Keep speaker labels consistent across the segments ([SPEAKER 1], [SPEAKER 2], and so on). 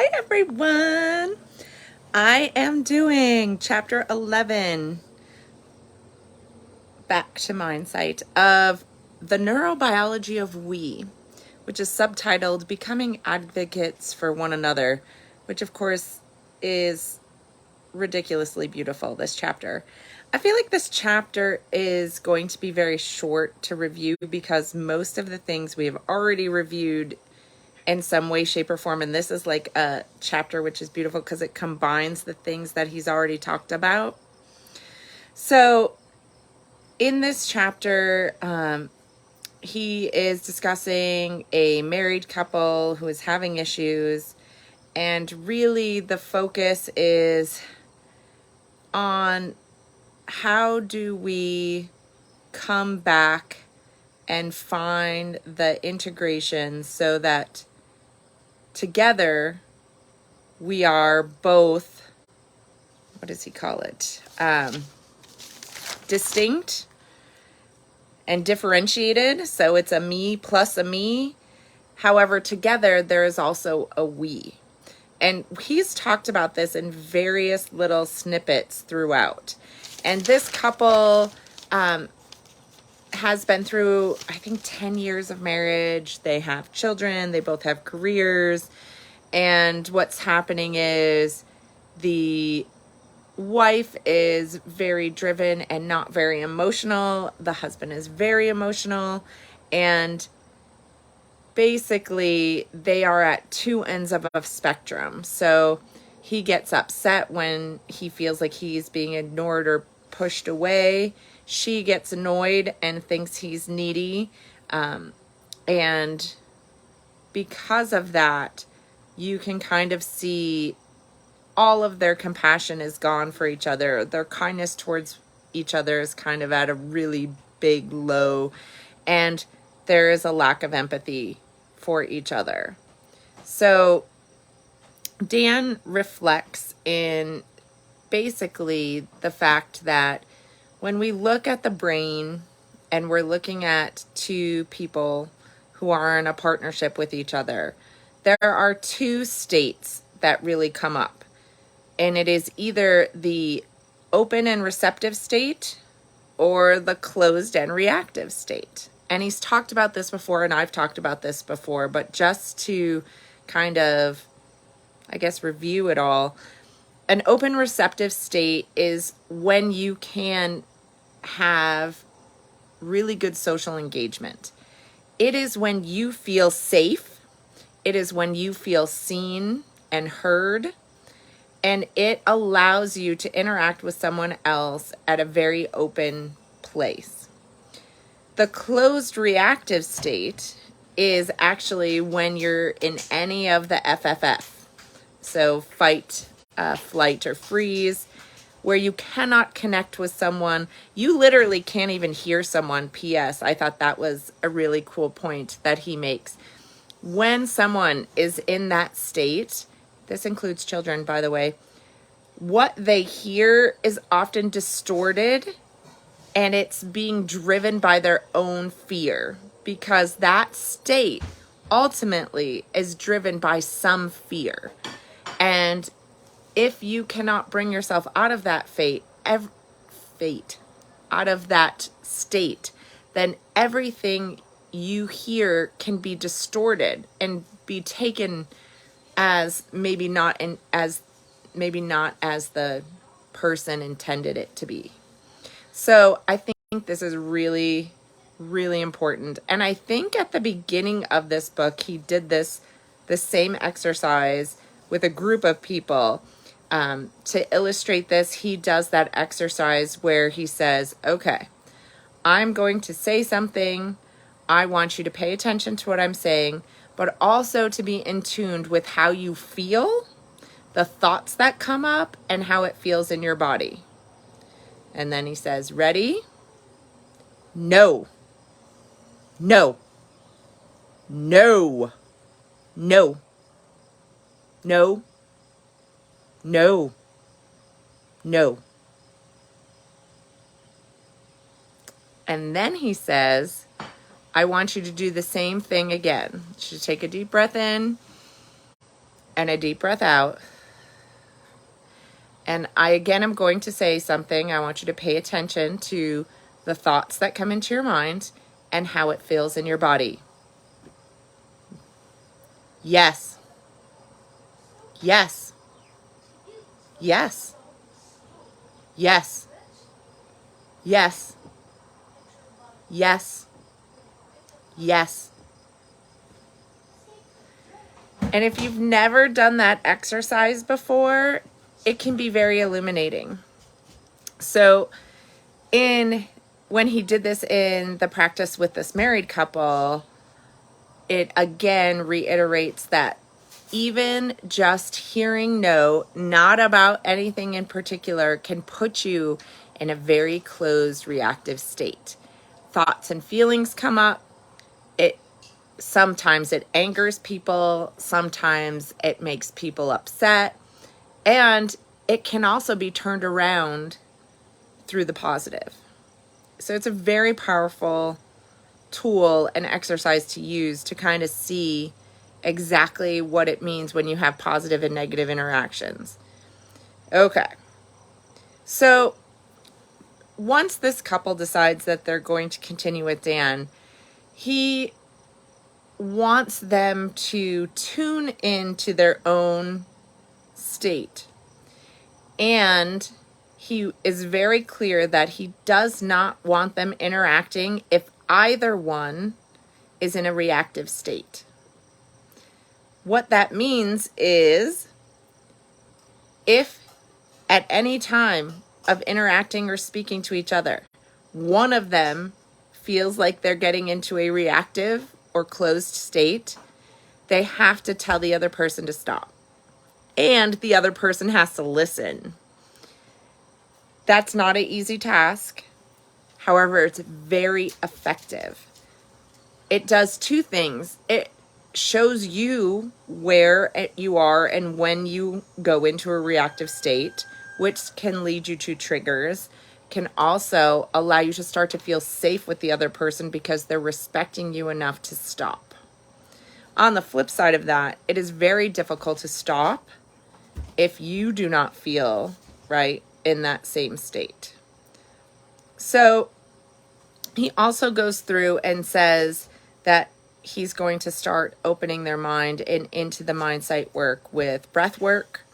[SPEAKER 1] Hi everyone! I am doing chapter 11, back to Mindsight, of the Neurobiology of We, which is subtitled Becoming Advocates for One Another, which of course is ridiculously beautiful, this chapter. I feel like this chapter is going to be very short to review because most of the things we have already reviewed in some way, shape, or form. And this is like a chapter which is beautiful because it combines the things that he's already talked about. So in this chapter, he is discussing a married couple who is having issues. And really the focus is on how do we come back and find the integration so that together we are both, what does he call it? Distinct and differentiated. So it's a me plus a me. However, together there is also a we. And he's talked about this in various little snippets throughout. And this couple has been through, I think, 10 years of marriage. They have children. They both have careers. And what's happening is the wife is very driven and not very emotional. The husband is very emotional. And basically, they are at two ends of a spectrum. So he gets upset when he feels like he's being ignored or pushed away. She gets annoyed and thinks he's needy. And because of that, you can kind of see all of their compassion is gone for each other. Their kindness towards each other is kind of at a really big low. And there is a lack of empathy for each other. So Dan reflects in basically the fact that when we look at the brain and we're looking at two people who are in a partnership with each other, there are two states that really come up. And it is either the open and receptive state or the closed and reactive state. And he's talked about this before, and I've talked about this before, but just to kind of, I guess, review it all, an open receptive state is when you can have really good social engagement. It is when you feel safe. It is when you feel seen and heard. And it allows you to interact with someone else at a very open place. The closed reactive state is actually when you're in any of the FFF. So fight, flight, or freeze, where you cannot connect with someone. You literally can't even hear someone. P.S. I thought that was a really cool point that he makes. When someone is in that state, this includes children, by the way, what they hear is often distorted, and it's being driven by their own fear, because that state ultimately is driven by some fear. And if you cannot bring yourself out of that out of that state, then everything you hear can be distorted and be taken as maybe not as the person intended it to be. So I think this is really, really important. And I think at the beginning of this book, he did the same exercise with a group of people. To illustrate this, he does that exercise where he says, okay, I'm going to say something. I want you to pay attention to what I'm saying, but also to be in tune with how you feel, the thoughts that come up, and how it feels in your body. And then he says, ready? No. No. No. No. No. No. No. And then he says, I want you to do the same thing again. You should take a deep breath in and a deep breath out. And I, again, am going to say something. I want you to pay attention to the thoughts that come into your mind and how it feels in your body. Yes. Yes. Yes. Yes. Yes. Yes. Yes. And if you've never done that exercise before, it can be very illuminating. So when he did this in the practice with this married couple, it again reiterates that even just hearing no, not about anything in particular, can put you in a very closed reactive state. Thoughts and feelings come up. Sometimes it angers people, sometimes it makes people upset, and it can also be turned around through the positive. So it's a very powerful tool and exercise to use to kind of see exactly what it means when you have positive and negative interactions. Okay. So once this couple decides that they're going to continue with Dan, he wants them to tune into their own state. And he is very clear that he does not want them interacting if either one is in a reactive state. What that means is if at any time of interacting or speaking to each other, one of them feels like they're getting into a reactive or closed state, they have to tell the other person to stop. And the other person has to listen. That's not an easy task. However, it's very effective. It does two things. It shows you where you are and when you go into a reactive state, which can lead you to triggers, can also allow you to start to feel safe with the other person because they're respecting you enough to stop. On the flip side of that, it is very difficult to stop if you do not feel right in that same state. So he also goes through and says that he's going to start opening their mind and into the mindset work with breath work.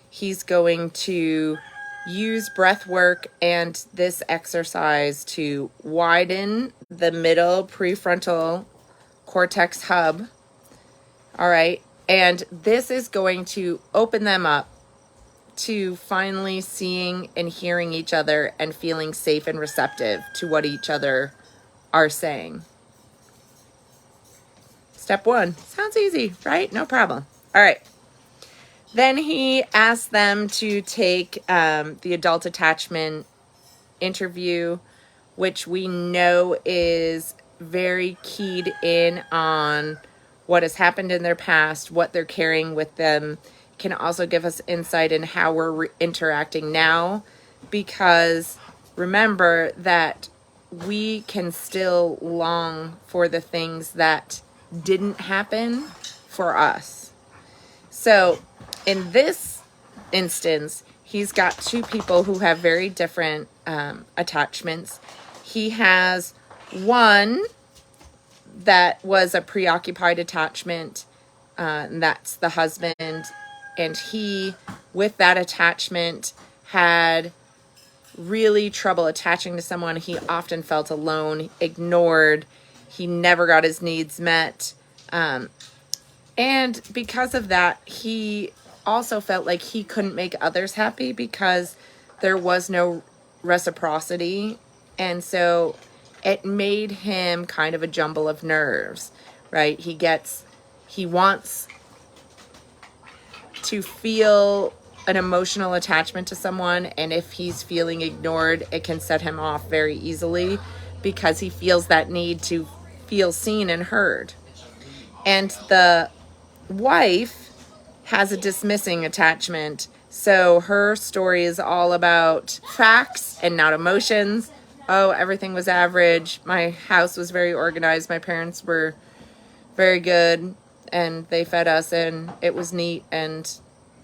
[SPEAKER 1] He's going to use breath work and this exercise to widen the middle prefrontal cortex hub. All right. And this is going to open them up to finally seeing and hearing each other and feeling safe and receptive to what each other are saying. Step 1. Sounds easy, right? No problem. All right. Then he asked them to take the adult attachment interview, which we know is very keyed in on what has happened in their past, what they're carrying with them. Can also give us insight in how we're interacting now, because remember that we can still long for the things that didn't happen for us. So in this instance, he's got two people who have very different attachments. He has one that was a preoccupied attachment, and that's the husband. And he, with that attachment, had really trouble attaching to someone. He often felt alone, ignored. He never got his needs met. And because of that, he also felt like he couldn't make others happy because there was no reciprocity. And so it made him kind of a jumble of nerves, right? He wants to feel an emotional attachment to someone, and if he's feeling ignored, it can set him off very easily because he feels that need to feel seen and heard. And the wife has a dismissing attachment, so her story is all about facts and not emotions. Oh, everything was average. My house was very organized. My parents were very good. and they fed us, and it was neat, and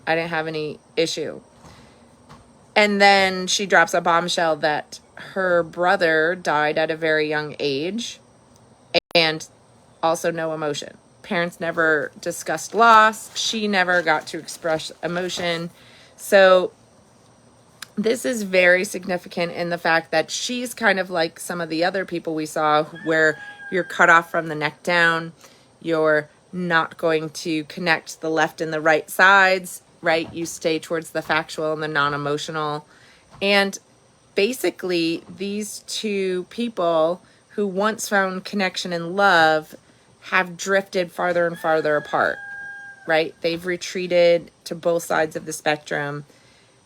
[SPEAKER 1] I didn't have any issue. And then she drops a bombshell that her brother died at a very young age, and also no emotion. Parents never discussed loss. She never got to express emotion. So this is very significant in the fact that she's kind of like some of the other people we saw, where you're cut off from the neck down. You're not going to connect the left and the right sides, right? You stay towards the factual and the non-emotional. And basically, these two people who once found connection and love have drifted farther and farther apart, right? They've retreated to both sides of the spectrum,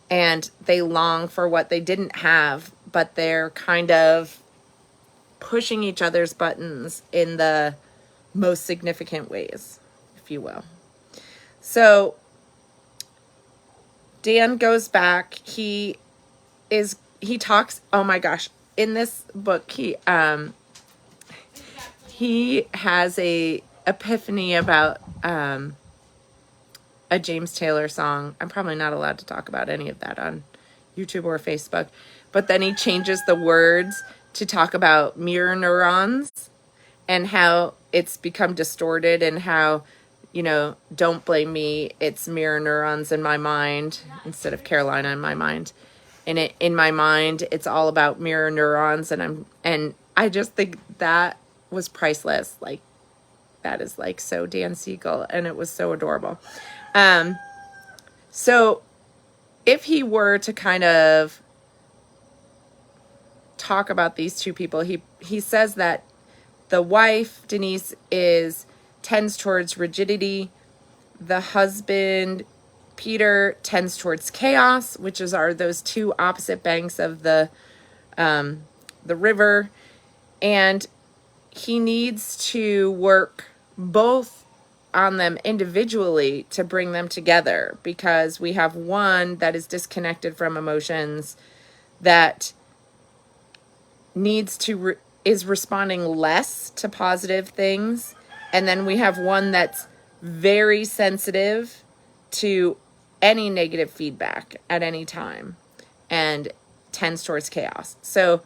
[SPEAKER 1] and they long for what they didn't have, but they're kind of pushing each other's buttons in the most significant ways, if you will. So Dan goes back. He talks, oh my gosh, in this book, he has a epiphany about a James Taylor song. I'm probably not allowed to talk about any of that on YouTube or Facebook, but then he changes the words to talk about mirror neurons and how it's become distorted, and how, don't blame me, it's mirror neurons in my mind instead of Carolina in my mind. And in my mind, it's all about mirror neurons, and I just think that was priceless. Like, that is like so Dan Siegel, and it was so adorable. So if he were to kind of talk about these two people, he says that the wife, Denise, tends towards rigidity. The husband, Peter, tends towards chaos, which are those two opposite banks of the river. And he needs to work both on them individually to bring them together, because we have one that is disconnected from emotions, that is responding less to positive things, and then we have one that's very sensitive to any negative feedback at any time and tends towards chaos. So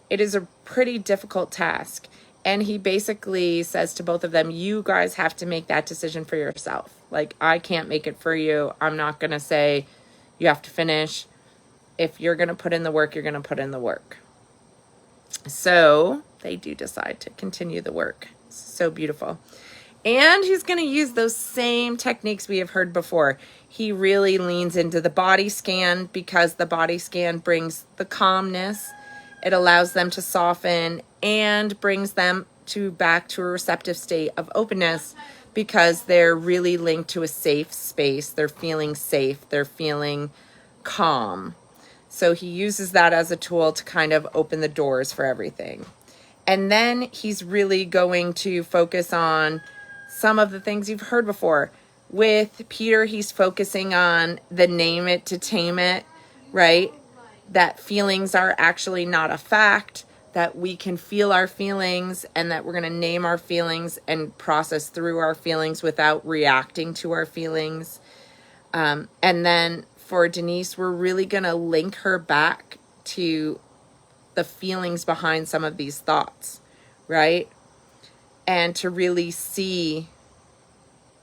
[SPEAKER 1] it is a pretty difficult task. And he basically says to both of them, you guys have to make that decision for yourself. Like, I can't make it for you. I'm not going to say you have to finish. If you're going to put in the work, you're going to put in the work. So they do decide to continue the work. So beautiful. And he's going to use those same techniques we have heard before. He really leans into the body scan, because the body scan brings the calmness. It allows them to soften and brings them back to a receptive state of openness, because they're really linked to a safe space. They're feeling safe. They're feeling calm. So he uses that as a tool to kind of open the doors for everything. And then he's really going to focus on some of the things you've heard before. With Peter, he's focusing on the name it to tame it, right? That feelings are actually not a fact, that we can feel our feelings, and that we're going to name our feelings and process through our feelings without reacting to our feelings. And then for Denise, we're really going to link her back to the feelings behind some of these thoughts, right? And to really see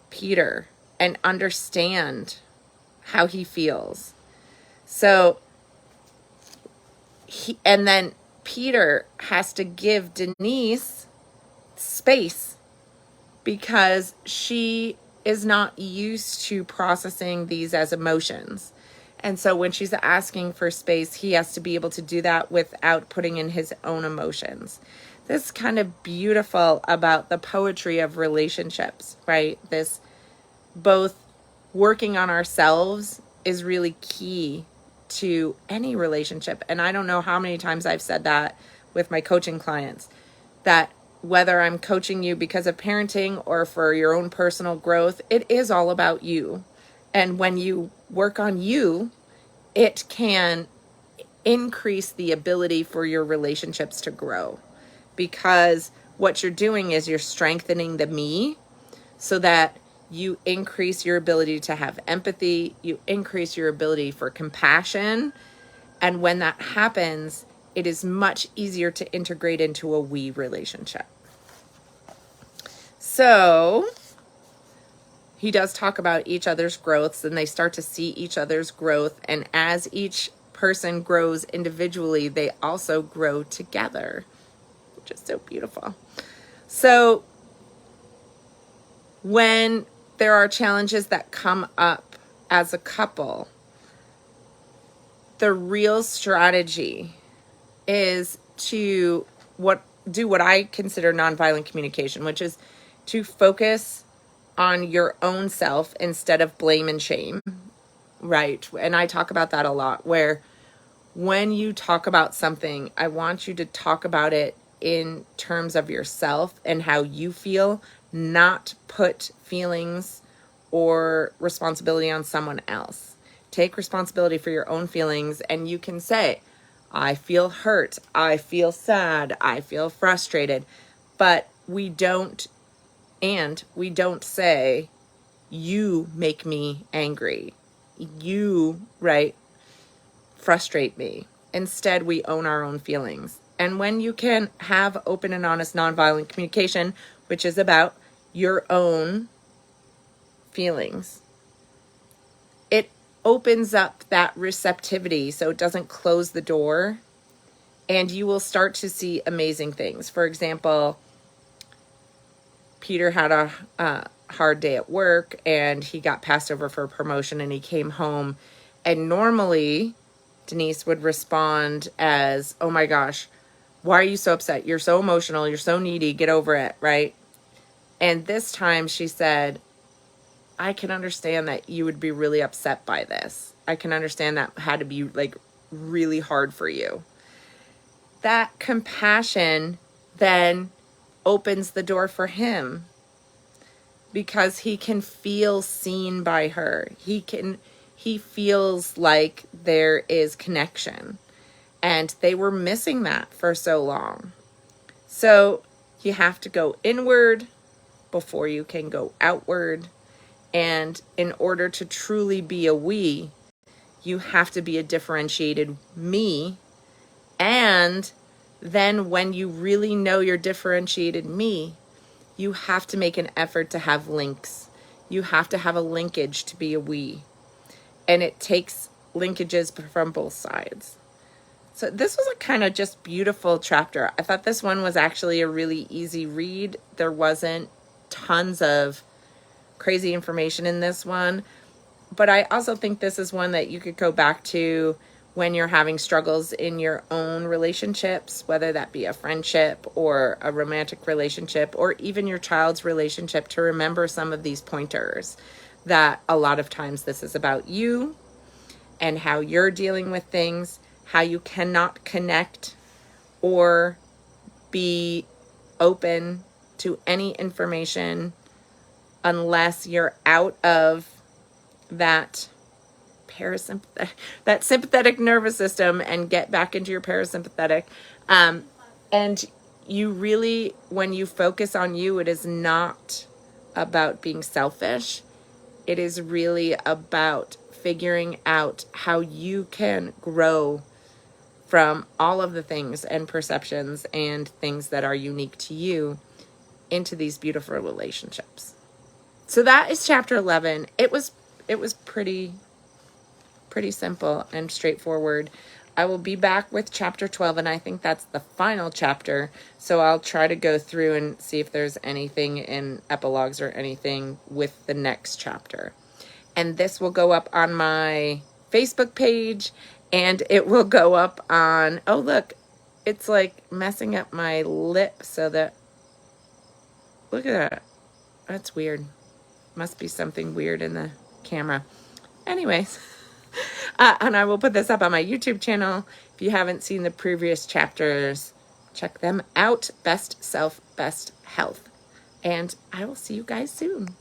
[SPEAKER 1] Peter and understand how he feels. So and then Peter has to give Denise space, because she is not used to processing these as emotions. And so when she's asking for space, he has to be able to do that without putting in his own emotions. This is kind of beautiful about the poetry of relationships, right? This both working on ourselves is really key to any relationship. And I don't know how many times I've said that with my coaching clients, that whether I'm coaching you because of parenting or for your own personal growth, it is all about you. And when you work on you, it can increase the ability for your relationships to grow, because what you're doing is you're strengthening the me, so that You increase your ability to have empathy. You increase your ability for compassion. And when that happens, it is much easier to integrate into a we relationship. So he does talk about each other's growths, and they start to see each other's growth. And as each person grows individually, they also grow together, which is so beautiful. So when there are challenges that come up as a couple, the real strategy is to do what I consider nonviolent communication, which is to focus on your own self instead of blame and shame, right? And I talk about that a lot, where when you talk about something, I want you to talk about it in terms of yourself and how you feel, not put feelings or responsibility on someone else. Take responsibility for your own feelings, and you can say, I feel hurt, I feel sad, I feel frustrated, but we don't say, you make me angry, you, right, frustrate me. Instead, we own our own feelings. And when you can have open and honest nonviolent communication, which is about your own feelings, it opens up that receptivity so it doesn't close the door, and you will start to see amazing things. For example, Peter had a hard day at work, and he got passed over for a promotion, and he came home, and normally Denise would respond as, oh my gosh, why are you so upset? You're so emotional. You're so needy. Get over it, right? And this time she said, I can understand that you would be really upset by this. I can understand that had to be like really hard for you. That compassion then opens the door for him, because he can feel seen by her. He feels like there is connection, and they were missing that for so long. So you have to go inward before you can go outward. And in order to truly be a we, you have to be a differentiated me. And then when you really know your differentiated me, you have to make an effort to have links. You have to have a linkage to be a we. And it takes linkages from both sides. So this was a kind of just beautiful chapter. I thought this one was actually a really easy read. There wasn't tons of crazy information in this one, but I also think this is one that you could go back to when you're having struggles in your own relationships, whether that be a friendship or a romantic relationship or even your child's relationship, to remember some of these pointers, that a lot of times this is about you and how you're dealing with things, how you cannot connect or be open to any information unless you're out of that sympathetic nervous system and get back into your parasympathetic. And you really, when you focus on you, it is not about being selfish. It is really about figuring out how you can grow from all of the things and perceptions and things that are unique to you into these beautiful relationships. So that is chapter 11. It was pretty simple and straightforward. I will be back with chapter 12, and I think that's the final chapter. So I'll try to go through and see if there's anything in epilogues or anything with the next chapter. And this will go up on my Facebook page, and it will go up on, oh look, it's like messing up my lip so that, look at that. That's weird. Must be something weird in the camera. Anyways, and I will put this up on my YouTube channel. If you haven't seen the previous chapters, check them out. Best Self, Best Health. And I will see you guys soon.